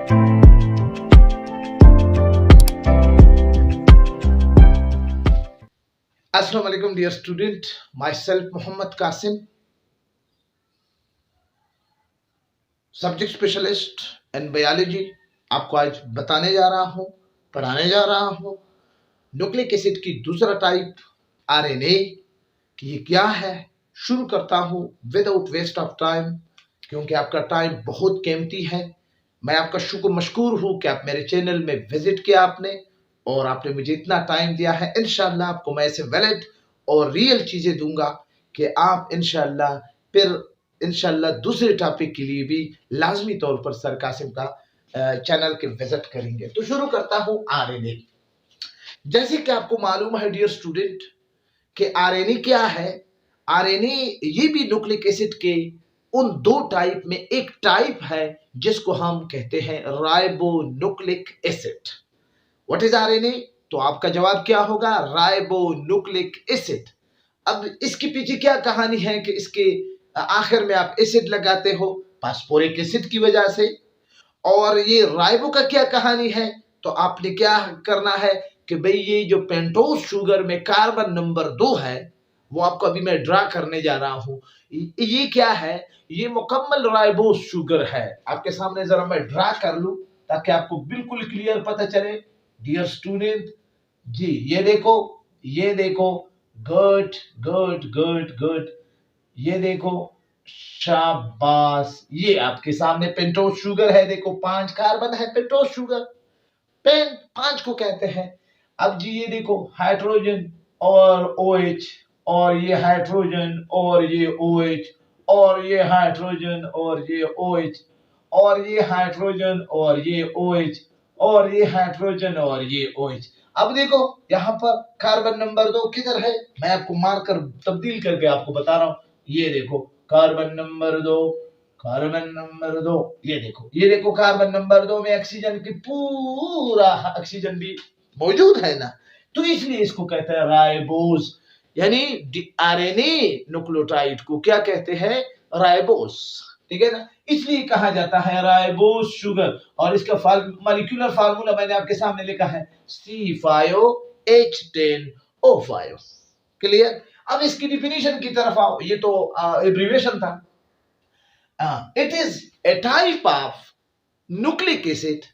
Assalamu alaikum dear student, myself Muhammad Qasim, subject specialist in biology. आपको आज बताने जा रहा हूँ, पढ़ाने जा रहा हूँ न्यूक्लिक एसिड की दूसरा टाइप आरएनए कि ये क्या है। शुरू करता हूँ विदाउट वेस्ट ऑफ टाइम, क्योंकि आपका टाइम बहुत कीमती है। मैं आपका शुक्र मशकूर हूँ कि आप मेरे चैनल में विजिट किया आपने और आपने मुझे इतना टाइम दिया है। इंशाल्लाह आपको मैं ऐसे वैलिड और रियल चीज़ें दूंगा कि आप इंशाल्लाह फिर इंशाल्लाह दूसरे टॉपिक के लिए भी लाजमी तौर पर सर कासिम का चैनल के विजिट करेंगे। तो शुरू करता हूँ आरएनए। जैसे कि आपको मालूम है डियर स्टूडेंट कि आरएनए क्या है। आरएनए ये भी न्यूक्लिक एसिड के उन दो टाइप में एक टाइप है जिसको हम कहते हैं ribonucleic acid. What is RNA? तो आपका जवाब क्या होगा? Ribonucleic acid. अब इसके पीछे क्या कहानी है कि इसके आखिर में आप एसिड लगाते हो फास्फोरिक एसिड की वजह से। और ये राइबो का क्या कहानी है? तो आपने क्या करना है कि भाई ये जो पेंटोज शुगर में कार्बन नंबर 2 है वो आपको अभी मैं ड्रा करने जा रहा हूं। ये क्या है? ये मुकम्मल राइबोस शुगर है। आपके सामने जरा मैं ड्रा कर लूं ताकि आपको बिल्कुल क्लियर पता चले डियर स्टूडेंट जी। ये देखो गुड गुड गुड गुड, ये देखो शाबाश। ये आपके सामने पेंटोज शुगर है। देखो 5 कार्बन है पेंटोज शुगर, पेन 5 को कहते हैं। अब जी ये देखो हाइड्रोजन और OH, और ये हाइड्रोजन और ये OH, और ये हाइड्रोजन और ये OH, और ये हाइड्रोजन और ये OH, और ये हाइड्रोजन और ये OH। अब देखो यहाँ पर कार्बन नंबर 2 किधर है? मैं आपको मार्कर तब्दील करके आपको बता रहा हूं। ये देखो कार्बन नंबर 2, कार्बन नंबर 2, ये देखो कार्बन नंबर 2 में ऑक्सीजन की पूरा ऑक्सीजन भी मौजूद है ना। तो इसलिए इसको कहते हैं राइबोस, यानी आरएनए न्यूक्लियोटाइड को क्या कहते हैं? राइबोस। ठीक है ना, इसलिए कहा जाता है राइबोस शुगर। और इसका मॉलिक्यूलर फार्मूला मैंने आपके सामने लिखा है C5H10O5। क्लियर? अब इसकी डिफिनीशन की तरफ आओ। ये तो एब्रिविएशन था। It is a type of nucleic acid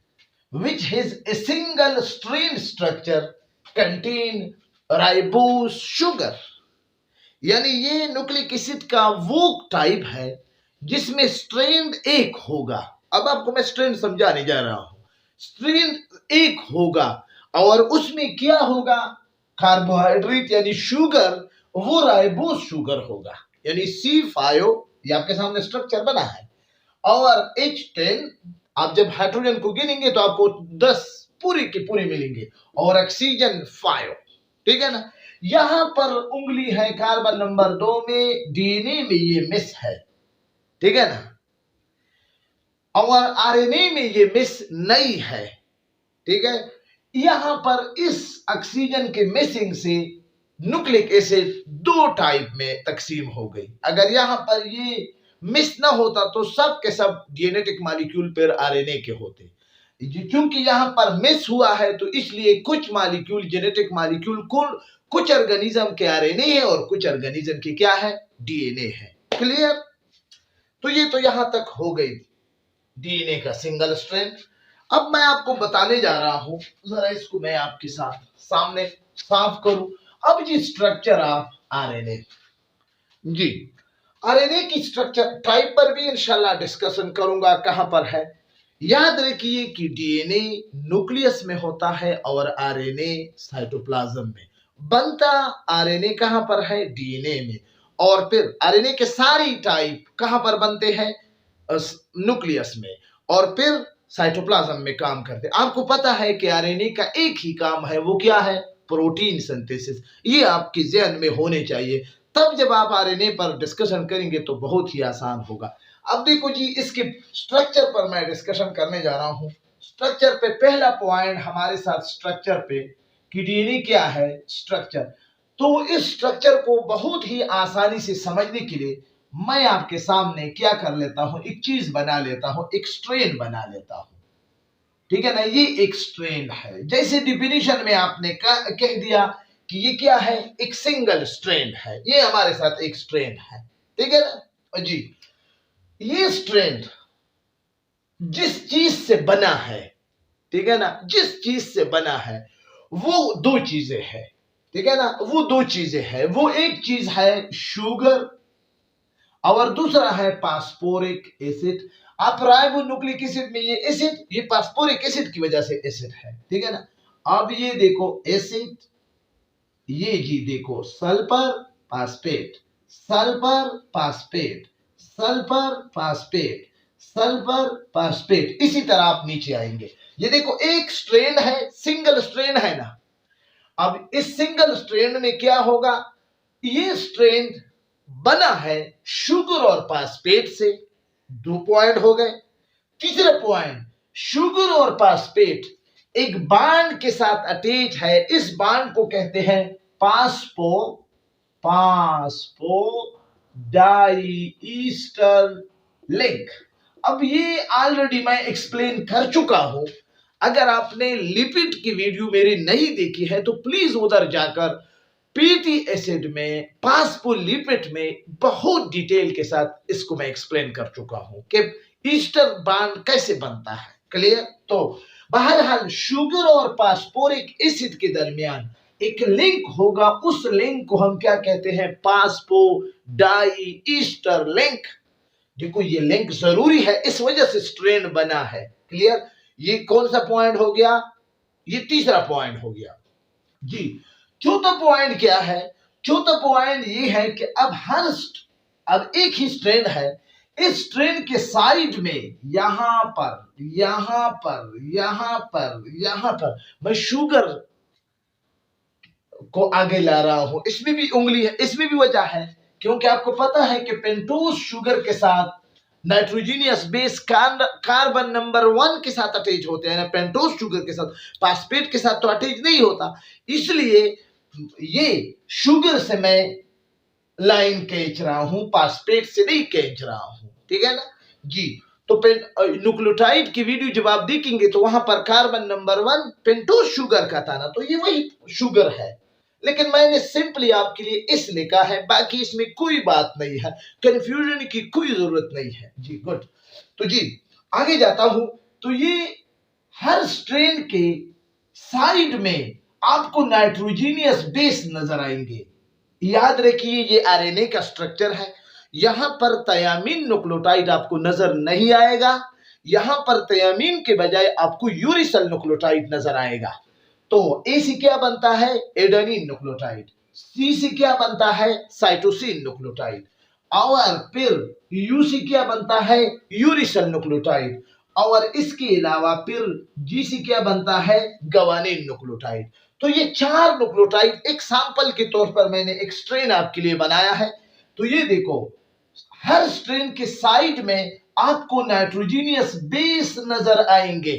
which has a single strand structure contain ribose sugar। यानी ये न्यूक्लिक एसिड का वो टाइप है जिसमें स्ट्रैंड एक होगा। अब आपको मैं स्ट्रैंड समझाने जा रहा हूं। स्ट्रैंड एक होगा और उसमें क्या होगा? कार्बोहाइड्रेट यानी शुगर, वो राइबोस शुगर होगा। यानी C5, ये आपके सामने स्ट्रक्चर बना है, और H10 आप जब हाइड्रोजन को गिनेंगे तो आपको 10 पूरी की पूरी मिलेंगे, और ऑक्सीजन 5। ठीक है ना। यहां पर उंगली है कार्बन नंबर 2 में, डीएनए में ये मिस है। ठीक है ना, और आरएनए में ये मिस नहीं है। ठीक है, यहां पर इस ऑक्सीजन के मिसिंग से न्यूक्लिक एसिड दो टाइप में तकसीम हो गई। अगर यहां पर ये मिस ना होता तो सब के सब जेनेटिक मॉलिक्यूल पर आरएनए के होते। क्योंकि यहां पर मिस हुआ है तो इसलिए कुछ मॉलिक्यूल, जेनेटिक मॉलिक्यूल कुछ ऑर्गेनिज्म के आरएनए है और कुछ ऑर्गेनिज्म के क्या है? डीएनए है। क्लियर? तो ये तो यहां तक हो गई डीएनए का सिंगल स्ट्रैंड। अब मैं आपको बताने जा रहा हूं, जरा इसको मैं आपके साथ सामने साफ करूं। अब जी स्ट्रक्चर ऑफ आरएनए, जी आरएनए की स्ट्रक्चर टाइप पर भी इंशाल्लाह डिस्कशन करूंगा। कहां पर है? याद रखिए कि डीएनए न्यूक्लियस में होता है और आरएनए साइटोप्लाज्म में बनता। आरएनए कहां पर है? डीएनए में। और फिर आरएनए के सारी टाइप कहां पर बनते हैं? न्यूक्लियस में, और फिर साइटोप्लाज्म में काम करते। आपको पता है कि आरएनए का एक ही काम है, वो क्या है? Protein synthesis. ये आपके जहन में होने चाहिए, तब जब आप आरएनए पर डिस्कशन करेंगे तो बहुत ही आसान होगा। अब देखो जी, इसके स्ट्रक्चर पर मैं डिस्कशन करने जा रहा हूं। स्ट्रक्चर पे पहला पॉइंट हमारे साथ स्ट्रक्चर पे कि डीएनए क्या है? स्ट्रक्चर। तो इस स्ट्रक्चर को बहुत ही आसानी से समझने के लिए मैं आपके सामने क्या कर लेता हूं? एक चीज बना लेता हूं, एक स्ट्रेन बना लेता हूं। ठीक है ना, ये एक स्ट्रैंड है। जैसे डिफिनीशन में आपने कह दिया कि ये क्या है, एक सिंगल स्ट्रैंड है, ये हमारे साथ एक स्ट्रैंड है, ठीक है ना जी। ये स्ट्रैंड जिस चीज से बना है, ठीक है ना, जिस चीज से बना है वो दो चीजें हैं, ठीक है ना, वो दो चीजें हैं। वो एक चीज है शुगर और दूसरा है फास्फोरिक एसिड। आप राइबोन्यूक्लिक एसिड में ये एसिड, ये फास्फोरिक एसिड की वजह से एसिड है, ठीक है ना। अब ये देखो एसिड, ये जी देखो sulphur phosphate, sulphur phosphate, sulphur phosphate, sulphur phosphate, इसी तरह आप नीचे आएंगे। ये देखो एक स्ट्रेन है, सिंगल स्ट्रेन है ना। अब इस सिंगल स्ट्रेन में क्या होगा, ये स्ट्रेन बना है शुगर और फास्फेट से, 2 पॉइंट हो गए। तीसरा पॉइंट, शुगर और फास्फेट एक बांड के साथ अटैच है, इस बांड को कहते हैं फास्फो डाई ईस्टर लिंक। अब ये ऑलरेडी मैं एक्सप्लेन कर चुका हूं। अगर आपने लिपिड की वीडियो मेरी नहीं देखी है तो प्लीज उधर जाकर पीटी एसिड में, फास्फोलिपिड में बहुत डिटेल के साथ इसको मैं एक्सप्लेन कर चुका हूं कि ईस्टर बांड कैसे बनता है। क्लियर? तो बहरहाल शुगर और फास्फोरिक एसिड के दरमियान एक लिंक होगा, उस लिंक को हम क्या कहते हैं, फास्फो डाई ईस्टर लिंक। देखो ये लिंक जरूरी है, इस वजह से स्ट्रेन बना है। क्लियर? ये कौन सा पॉइंट हो गया, ये तीसरा पॉइंट हो गया जी। चौथा पॉइंट क्या है, चौथा पॉइंट ये है कि अब एक ही स्ट्रेन है, इस स्ट्रेन के साइड में यहां पर यहां पर यहां पर यहां पर मैं शुगर को आगे ला रहा हूं, इसमें भी उंगली है, इसमें भी वजह है क्योंकि आपको पता है कि पेंटोज शुगर के साथ नाइट्रोजीनियस बेस कार्बन नंबर 1 के साथ अटैच होते हैं ना, पेंटोज शुगर के साथ, फास्फेट के साथ तो अटैच नहीं होता। इसलिए ये शुगर से मैं लाइन खींच रहा हूं, फास्फेट से नहीं खींच रहा हूं, ठीक है ना जी। तो न्यूक्लियोटाइड की वीडियो जब आप देखेंगे तो वहां पर कार्बन नंबर 1 पेंटोज शुगर का था ना, तो ये वही शुगर है, लेकिन मैंने सिंपली आपके लिए इस लिखा है, बाकी इसमें कोई बात नहीं है, कंफ्यूजन की कोई जरूरत नहीं है जी। गुड, तो जी आगे जाता हूं। तो ये हर स्ट्रेन के साइड में आपको नाइट्रोजीनियस बेस नजर आएंगे। याद रखिए ये आरएनए का स्ट्रक्चर है। यहां पर थायामीन न्यूक्लियोटाइड आपको नजर नहीं आएगा, यहां पर थायामीन के बजाय आपको यूरिसल न्यूक्लियोटाइड नजर आएगा। तो ए से क्या बनता है, एडेनिन न्यूक्लियोटाइड, सी से क्या बनता है, साइटोसिन न्यूक्लियोटाइड, और फिर यू से क्या बनता है, यूरिसल न्यूक्लियोटाइड, और इसके अलावा फिर जी से क्या बनता है, गवानिन न्यूक्लियोटाइड। तो ये 4 न्यूक्लियोटाइड एक सैंपल के तौर पर मैंने एक स्ट्रेन आपके लिए बनाया है। तो ये देखो हर स्ट्रेन के साइड में आपको नाइट्रोजीनियस बेस नजर आएंगे,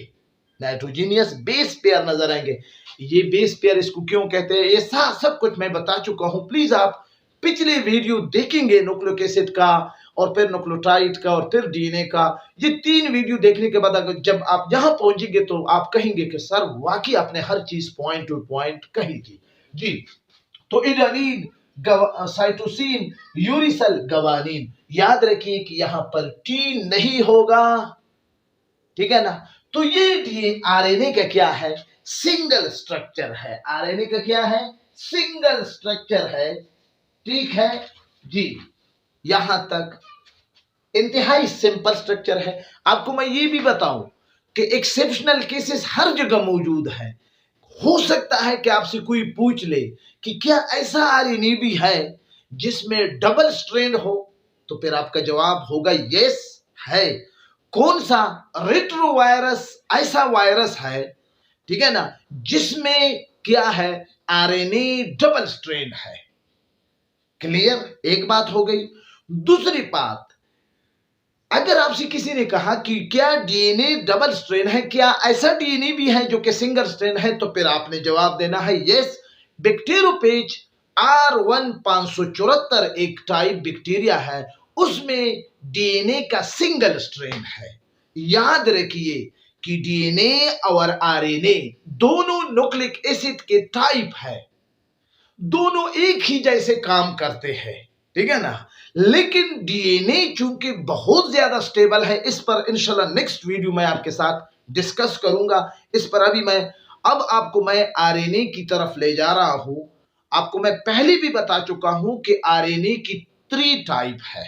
नाइट्रोजीनियस बेस पेयर नजर आएंगे। ये बेस पेयर इसको क्यों कहते हैं, ये सब कुछ मैं बता चुका हूं। प्लीज आप पिछले वीडियो देखेंगे न्यूक्लिक एसिड का और फिर न्यूक्लियोटाइड का और फिर डीएनए का, ये 3 वीडियो देखने के बाद अगर जब आप यहां पहुंचेंगे तो आप कहेंगे कि सर वाकई आपने हर चीज पॉइंट टू पॉइंट कही थी जी। तो एडेनिन, साइटोसिन, यूरिसल, गवानिन, याद रखिए कि यहां पर टी नहीं होगा, ठीक है ना। तो ये आरएनए का क्या है, सिंगल स्ट्रक्चर है। आरएनए का क्या है, सिंगल स्ट्रक्चर है, ठीक है जी। यहां तक इंतहाई सिंपल स्ट्रक्चर है। आपको मैं ये भी बताऊं कि एक्सेप्शनल केसेस हर जगह मौजूद है। हो सकता है कि आपसे कोई पूछ ले कि क्या ऐसा आरएनए भी है जिसमें डबल स्ट्रैंड हो, तो फिर आपका जवाब होगा यस है। कौन सा, रेट्रोवायरस ऐसा वायरस है, ठीक है ना, जिसमें क्या है, आरएनए डबल स्ट्रैंड है। क्लियर? एक बात हो गई। दूसरी बात, अगर आपसे किसी ने कहा कि क्या डीएनए डबल स्ट्रैंड है, क्या ऐसा डीएनए भी है जो कि सिंगल स्ट्रैंड है, तो फिर आपने जवाब देना है यस। बैक्टीरियोफेज R1 574 एक टाइप बैक्टीरिया है, उसमें डीएनए का सिंगल स्ट्रैंड है। याद रखिए कि डीएनए और आरएनए दोनों न्यूक्लिक एसिड के टाइप है, दोनों एक ही जैसे काम करते हैं, ठीक है ना। लेकिन डीएनए चूंकि बहुत ज्यादा स्टेबल है, इस पर इंशाल्लाह नेक्स्ट वीडियो में आपके साथ डिस्कस करूंगा। इस पर अभी अब आपको मैं आरएनए की तरफ ले जा रहा हूं। आपको मैं पहले भी बता चुका हूं कि आरएनए की 3 टाइप है,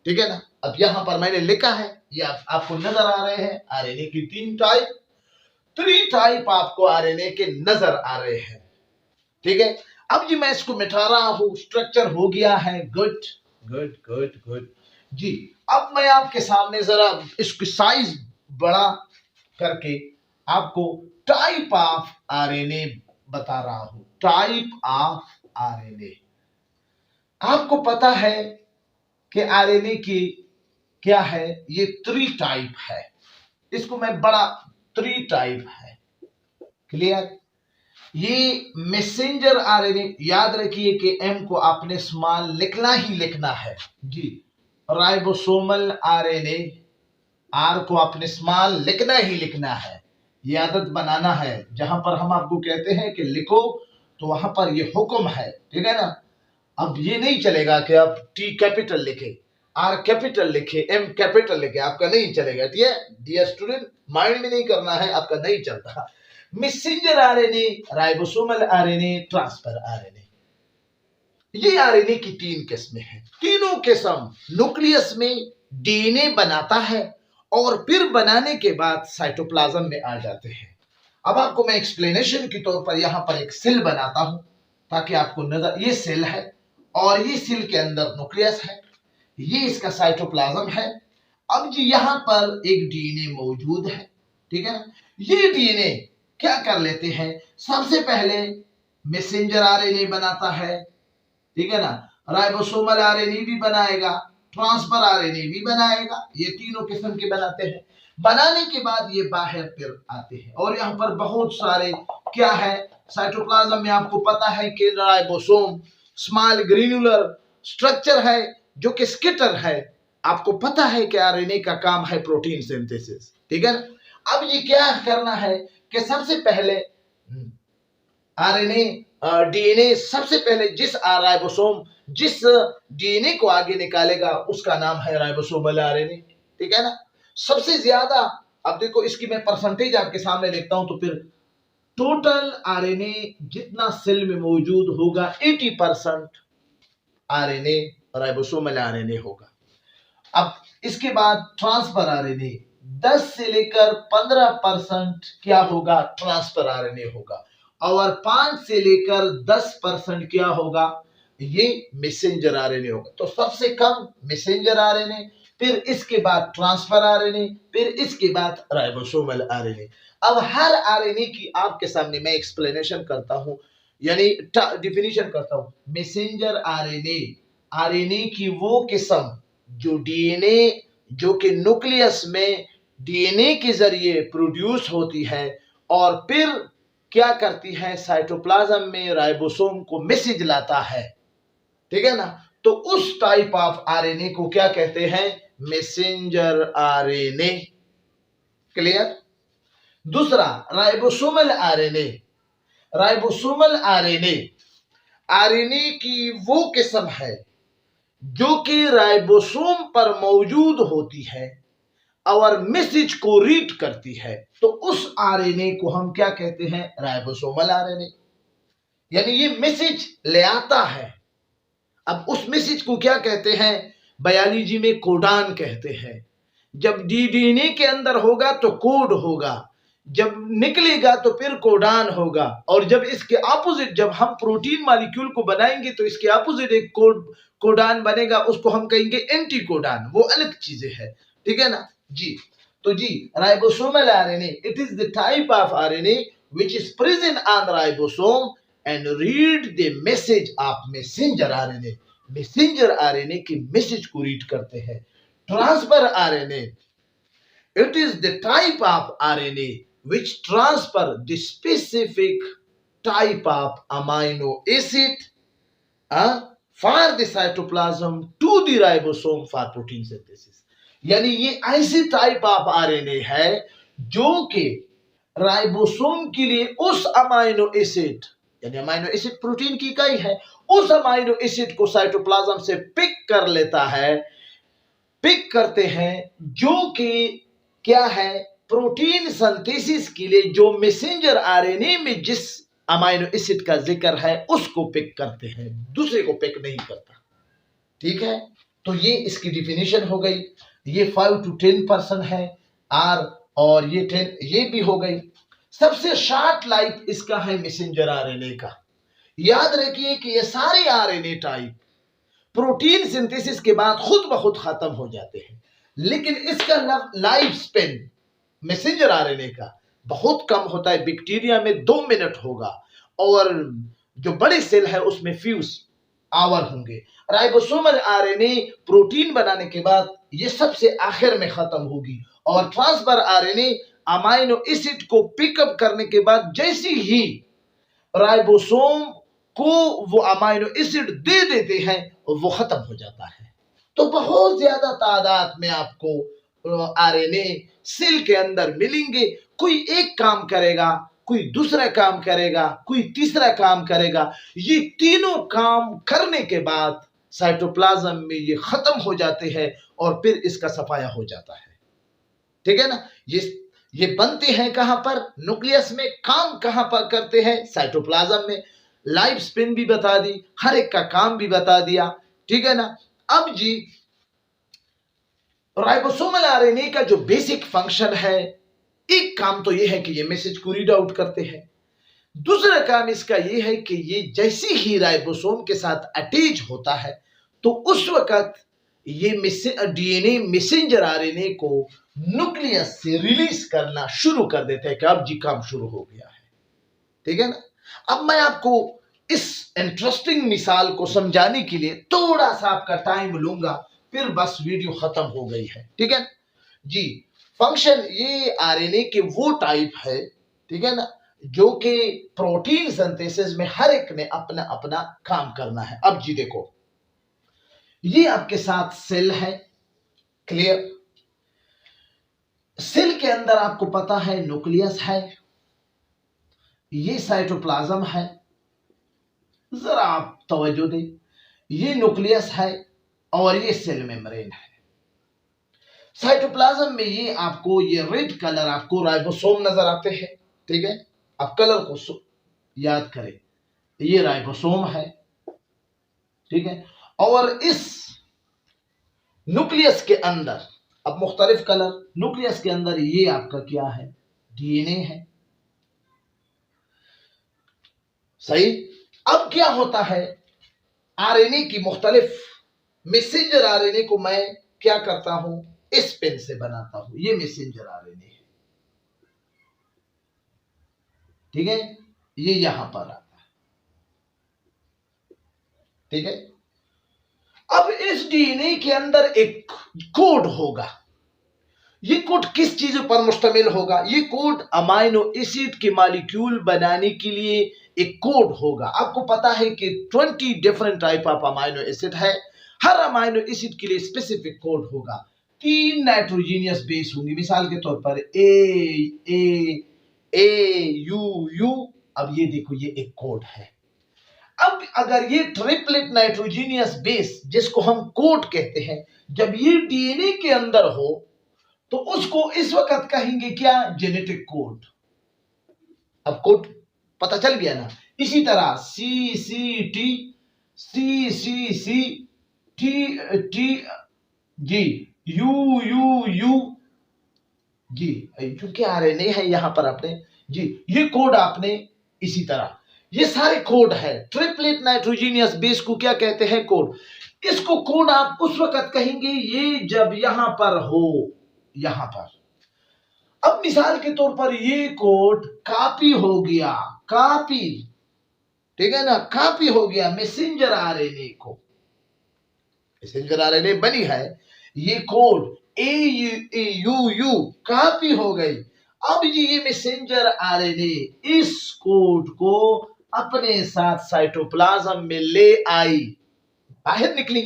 ठीक है ना। अब यहां पर मैंने लिखा है, ये आपको नजर आ रहे हैं आरएनए की 3 टाइप आपको आरएनए के नजर आ रहे हैं, ठीक है। अब जी मैं इसको मिटा रहा हूं, स्ट्रक्चर हो गया है। गुड गुड गुड गुड जी। अब मैं आपके सामने जरा इसकी साइज बड़ा करके आपको टाइप ऑफ आरएनए बता रहा हूं। टाइप ऑफ आरएनए, आपको पता है कि आरएनए की क्या है, ये 3 टाइप है। इसको मैं बड़ा 3 टाइप है, क्लियर। ये मैसेंजर आरएनए, याद रखिए कि एम को आपने स्मॉल लिखना ही लिखना है जी। राइबोसोमल आरएनए, आर को आपने स्मॉल लिखना ही लिखना है, ये आदत बनाना है। जहां पर हम आपको कहते हैं कि लिखो तो वहां पर ये हुक्म है, ठीक है ना। अब ये नहीं चलेगा कि आप टी कैपिटल लिखे, आर कैपिटल लिखे, एम कैपिटल लिखे, आपका नहीं चलेगा, ठीक है डियर स्टूडेंट। माइंड में नहीं करना है, आपका नहीं चलता। Messenger RNA, ribosomal RNA, transfer RNA, ये आरएनए की 3 किस्में हैं। तीनों किस्म न्यूक्लियस में डीएनए बनाता है और फिर बनाने के बाद साइटोप्लाज्म में आ जाते हैं। अब आपको मैं एक्सप्लेनेशन के तौर पर यहां पर एक सेल बनाता हूं ताकि आपको नजर, ये सेल है और ये सेल के अंदर न्यूक्लियस है, ये इसका साइटोप्लाज्म है। अब जी यहां पर एक डीएनए मौजूद है, ठीक है ना। ये डीएनए क्या कर लेते हैं, सबसे पहले मैसेंजर आरएनए बनाता है, ठीक है ना। राइबोसोमल आरएनए भी बनाएगा, ट्रांसफर आरएनए भी बनाएगा, ये तीनों किस्म के बनाते हैं। बनाने के बाद ये बाहर फिर आते हैं और यहाँ पर बहुत सारे क्या है, साइटोप्लाज्म में आपको पता है कि राइबोसोम स्मॉल ग्रेन्युलर स्ट्रक्चर है जो कि स्किटर है। आपको पता है कि आरएनए का काम है प्रोटीन सिंथेसिस, ठीक है ना। अब ये क्या करना है कि सबसे पहले आरएनए डीएनए, सबसे पहले जिस राइबोसोम जिस डीएनए को आगे निकालेगा उसका नाम है राइबोसोमल आरएनए, ठीक है ना। सबसे ज्यादा, अब देखो इसकी मैं परसेंटेज आपके सामने लिखता हूं तो फिर टोटल आरएनए जितना सेल में मौजूद होगा 80% आरएनए राइबोसोमल आरएनए होगा। अब इसके बाद ट्रांसफर आरएनए 10 से लेकर 15% क्या होगा, ट्रांसफर आरएनए होगा और 5 से लेकर 10% क्या होगा, ये मैसेंजर आरएनए होगा। तो सबसे कम मैसेंजर आरएनए, फिर इसके बाद ट्रांसफर आरएनए, फिर इसके बाद राइबोसोमल आरएनए। अब हर आरएनए की आपके सामने मैं एक्सप्लेनेशन करता हूं, यानी डिफिनीशन करता हूं। मैसेंजर आरएनए, आरएनए की वो किस्म जो डीएनए, जो कि न्यूक्लियस में डीएनए के जरिए प्रोड्यूस होती है और फिर क्या करती है, साइटोप्लाज्म में राइबोसोम को मैसेज लाता है, ठीक है ना। तो उस टाइप ऑफ आरएनए को क्या कहते हैं, मैसेंजर आरएनए, क्लियर। दूसरा ribosomal RNA, ribosomal RNA RNA की वो किस्म है जो कि राइबोसोम पर मौजूद होती है और मैसेज को रीड करती है। तो उस आरएनए को हम क्या कहते हैं, राइबोसोमल आरएनए, यानी ये मैसेज ले आता है। अब उस मैसेज को क्या कहते हैं, बायोलॉजी में कोडान कहते हैं। जब डीएनए के अंदर होगा तो कोड होगा, जब निकलेगा तो फिर कोडान होगा, और जब इसके ऑपोजिट, जब हम प्रोटीन मॉलिक्यूल को बनाएंगे तो इसके ऑपोजिट एक कोडान बनेगा, उसको हम कहेंगे एंटी कोडान, वो अलग चीजें है, ठीक है ना जी। तो जी ribosomal RNA, it is the type of RNA which is present on ribosome and read the message of messenger RNA. Messenger RNA के मैसेज को रीड करते हैं। Transfer RNA, it is the type of RNA which transfer the specific type of amino acid for the cytoplasm to the ribosome for protein synthesis। यानी ये ऐसी type of RNA है जो कि राइबोसोम के लिए उस अमाइनो एसिड, यानी अमाइनो एसिड प्रोटीन की इकाई है, उस अमाइनो एसिड को साइटोप्लाज्म से पिक कर लेता है, पिक करते हैं, जो कि क्या है, प्रोटीन सिंथेसिस के लिए जो मैसेंजर आरएनए में जिस अमाइनो एसिड का जिक्र है उसको पिक करते हैं, दूसरे को पिक नहीं करता। ठीक है, तो ये इसकी डिफिनेशन हो गई। ये 5 to 10% है आर, और ये 10 ये भी हो गई। सबसे शॉर्ट लाइफ इसका है मैसेंजर आरएनए का। याद रखिए कि ये सारे आरएनए टाइप प्रोटीन सिंथेसिस के बाद खुद ब खुद खत्म हो जाते हैं, लेकिन इसका लाइफ स्पेन मैसेंजर आरएनए का बहुत कम होता है। बैक्टीरिया में 2 मिनट होगा और जो बड़े सेल है उसमें फ्यूज आवर होंगे। राइबोसोमल आरएनए प्रोटीन बनाने के बाद ये सबसे आखिर में खत्म होगी, और ट्रांसफर आरएनए अमाइनो एसिड को पिकअप करने के बाद जैसे ही राइबोसोम को वो अमाइनो एसिड दे देते हैं वो खत्म हो जाता है। तो बहुत ज्यादा तादाद में आपको आरएनए सेल के अंदर मिलेंगे। कोई एक काम करेगा, कोई दूसरा काम करेगा, कोई तीसरा काम करेगा। ये तीनों काम करने के बाद साइटोप्लाज्म में ये खत्म हो जाते हैं और फिर इसका सफाया हो जाता है। ठीक है ना, ये बनते हैं कहां पर, न्यूक्लियस में। काम कहां पर करते हैं, साइटोप्लाज्म में। लाइफ स्पेन भी बता दी, हर एक का काम भी बता दिया। ठीक है ना। अब जी राइबोसोमल आरएनए का जो बेसिक फंक्शन है, एक काम तो यह है कि ये मैसेज को रीड आउट करते हैं। दूसरा काम इसका यह है कि ये जैसे ही राइबोसोम के साथ अटैच होता है तो उस वक्त ये डीएनए मैसेंजर आरएनए को न्यूक्लियस से रिलीज करना शुरू कर देते हैं कि अब जी काम शुरू हो गया है। ठीक है ना। अब मैं आपको इस इंटरेस्टिंग मिसाल को समझाने के लिए थोड़ा सा आपका टाइम लूंगा, फिर बस वीडियो खत्म हो गई है। ठीक है जी। फंक्शन ये आरएनए के वो टाइप है, ठीक है ना, जो कि प्रोटीन सिंथेसिस में हर एक ने अपना अपना काम करना है। अब जी देखो, ये आपके साथ सेल है, क्लियर। सेल के अंदर आपको पता है न्यूक्लियस है, ये साइटोप्लाज्म है। जरा आप तवज्जो दें, ये न्यूक्लियस है और ये सेल मेम्ब्रेन है। साइटोप्लाज्म में ये आपको ये रेड कलर आपको राइबोसोम नजर आते हैं। ठीक है, आप कलर को याद करें, ये राइबोसोम है। ठीक है, और इस न्यूक्लियस के अंदर अब मुख्तलिफ कलर, न्यूक्लियस के अंदर ये आपका क्या है, डीएनए है। सही। अब क्या होता है, आरएनए की मुख्तलिफ मैसेंजर आरएनए को मैं क्या करता हूं, इस पेन से बनाता हूं। ये मैसेंजर आरएनए है। ठीक है, ये यहां पर आता है। ठीक है, अब इस डीएनए के अंदर एक कोड होगा। ये कोड किस चीजों पर मुश्तमिल होगा, ये कोड अमाइनो एसिड के मॉलिक्यूल बनाने के लिए एक कोड होगा। आपको पता है कि 20 different type of amino acid है। हर अमाइनो एसिड के लिए स्पेसिफिक कोड होगा। 3 नाइट्रोजीनियस बेस होंगे, मिसाल के तौर पर ए यू। अब ये देखो, ये एक कोड है। अब अगर ये ट्रिपलेट नाइट्रोजीनियस बेस, जिसको हम कोड कहते हैं, जब ये डीएनए के अंदर हो तो उसको इस वक्त कहेंगे क्या, जेनेटिक कोड। अब कोड पता चल गया ना। इसी तरह C C T, C C C, T T G, U U U G, क्योंकि आरएनए है यहां पर आपने जी, ये कोड आपने इसी तरह, ये सारे कोड है। ट्रिपलेट नाइट्रोजीनियस बेस को क्या कहते हैं, कोड। इसको कोड आप उस वक्त कहेंगे ये जब यहां पर हो, यहां पर। अब मिसाल के तौर पर ये कोड कॉपी हो गया, कॉपी, ठीक है ना, कॉपी हो गया मैसेंजर आरएनए को। मैसेंजर आरएनए बनी है, ये कोड ए यू कॉपी हो गई। अब ये मैसेंजर आरएनए इस कोड को अपने साथ साइटोप्लाज्म में ले आई, बाहर निकली।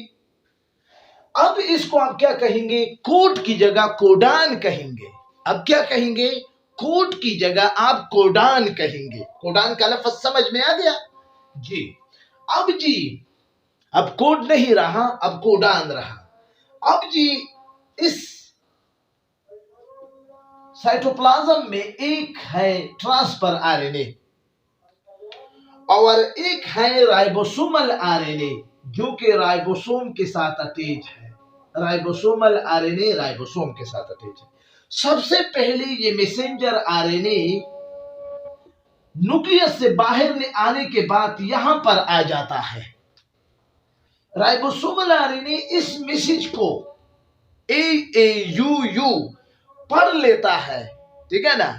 अब इसको आप क्या कहेंगे, कोड की जगह कोडान कहेंगे। अब क्या कहेंगे, कोड की जगह आप कोडान कहेंगे। कोडान का लफ्ज समझ में आ गया जी। अब कोड नहीं रहा, अब कोडान रहा। अब जी इस साइटोप्लाज्म में एक है ट्रांसफर आरएनए और एक है राइबोसोमल आरएनए, जो कि राइबोसोम के साथ अटैच है। राइबोसोमल आरएनए राइबोसोम के साथ अटैच है। सबसे पहले ये मैसेंजर आरएनए न्यूक्लियस से बाहर आने के बाद यहां पर आ जाता है। राइबोसोमल आरएनए इस मैसेज को AAUU पढ़ लेता है, ठीक है ना।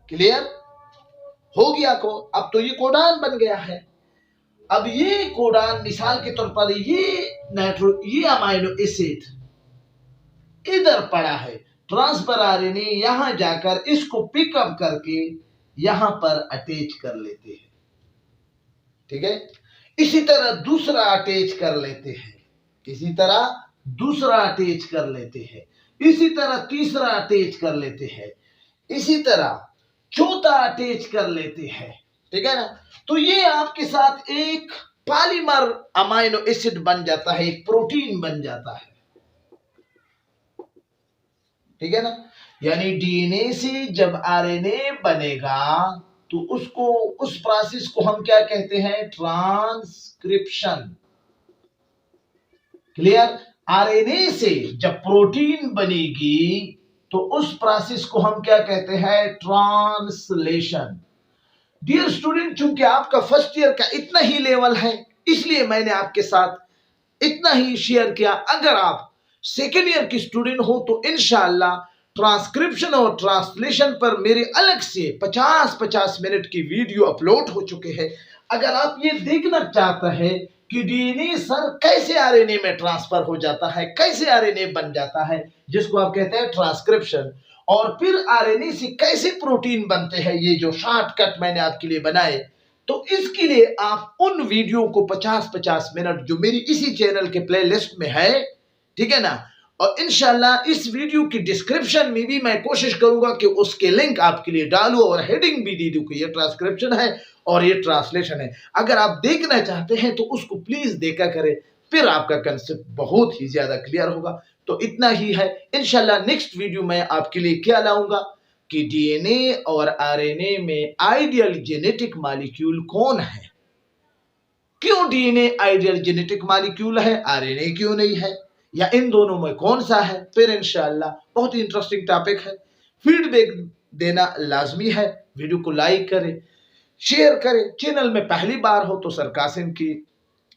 क्लियर हो गया को। अब तो ये कोडान बन गया है। अब ये कोडान मिसाल के तौर पर ये अमाइनो एसिड इधर पड़ा है, ट्रांसफर आरएनए यहां जाकर इसको पिकअप करके यहां पर अटैच कर लेते हैं, ठीक है। इसी तरह दूसरा अटैच कर लेते हैं, इसी तरह दूसरा अटैच कर लेते हैं, इसी तरह तीसरा अटैच कर लेते हैं, इसी तरह चौथा अटैच कर लेते हैं, ठीक है ना। तो ये आपके साथ एक पॉलीमर अमाइनो एसिड बन जाता है, एक प्रोटीन बन जाता है, ठीक है ना। यानी डीएनए से जब आरएनए बनेगा तो उसको, उस प्रोसेस को हम क्या कहते हैं? ट्रांसक्रिप्शन। क्लियर। आरएनए से जब प्रोटीन बनेगी तो उस प्रोसेस को हम क्या कहते हैं? ट्रांसलेशन। डियर स्टूडेंट, चूंकि आपका फर्स्ट ईयर का इतना ही लेवल है, इसलिए मैंने आपके साथ इतना ही शेयर किया। अगर आप सेकेंड ईयर की स्टूडेंट हो तो इंशाअल्लाह ट्रांसक्रिप्शन और ट्रांसलेशन पर मेरे अलग से 50-50 मिनट की वीडियो अपलोड हो चुके हैं। अगर आप ये देखना चाहते हैं कि डीएनए सर कैसे आरएनए में ट्रांसफर हो जाता है, कैसे आरएनए बन जाता है, जिसको आप कहते हैं ट्रांसक्रिप्शन, और फिर आरएनए से कैसे प्रोटीन बनते हैं, ये जो शॉर्टकट मैंने आपके लिए बनाए, तो इसके लिए आप उन वीडियो को 50-50 मिनट जो मेरी इसी चैनल के प्लेलिस्ट में है, ठीक है ना। और इंशाल्लाह इस वीडियो की डिस्क्रिप्शन में भी मैं कोशिश करूंगा कि उसके लिंक आपके लिए डालूं और हेडिंग भी दे दूं कि ये ट्रांसक्रिप्शन है और ये ट्रांसलेशन है। अगर आप देखना चाहते हैं तो उसको प्लीज देखा करें, फिर आपका कंसेप्ट बहुत ही ज्यादा क्लियर होगा। तो इतना ही है। इंशाल्लाह नेक्स्ट वीडियो में आपके लिए क्या लाऊंगा कि डीएनए और आरएनए में आइडियल जेनेटिक मॉलिक्यूल कौन है, क्यों डीएनए आइडियल जेनेटिक मॉलिक्यूल है, आरएनए क्यों नहीं है, या इन दोनों में कौन सा है। फिर इंशाअल्लाह बहुत ही इंटरेस्टिंग टॉपिक है। फीडबैक देना लाजमी है। वीडियो को लाइक करें, शेयर करें। चैनल में पहली बार हो तो सर कासिम की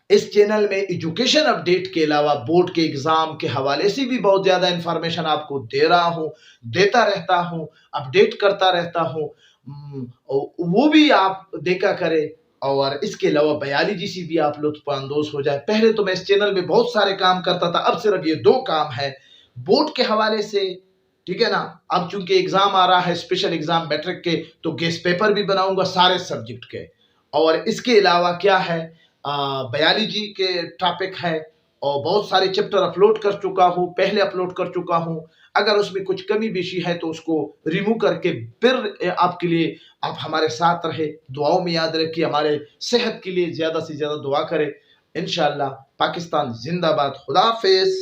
इस चैनल में एजुकेशन अपडेट के अलावा बोर्ड के एग्जाम के हवाले से भी बहुत ज्यादा इंफॉर्मेशन आपको दे रहा हूं, देता रहता हूं, अपडेट करता रहता हूं, वो भी आप देखा करें। और इसके अलावा बायोलॉजी से भी आप लुत्फानंदोज हो जाए। पहले तो मैं इस चैनल में बहुत सारे काम करता था, अब सिर्फ ये 2 काम है बोर्ड के हवाले से, ठीक है ना। अब चूंकि एग्जाम आ रहा है, स्पेशल एग्जाम मैट्रिक के, तो गेस्ट पेपर भी बनाऊंगा सारे सब्जेक्ट के। और इसके अलावा क्या है, बायोलॉजी के टॉपिक है और बहुत सारे चैप्टर अपलोड कर चुका हूँ, पहले अपलोड कर चुका हूँ। अगर उसमें कुछ कमी बेशी है तो उसको रिमूव करके फिर आपके लिए आप हमारे साथ रहे, दुआओं में याद रखिए, हमारे सेहत के लिए ज्यादा से ज्यादा दुआ करें। इंशाअल्लाह। पाकिस्तान जिंदाबाद। खुदा हाफिज।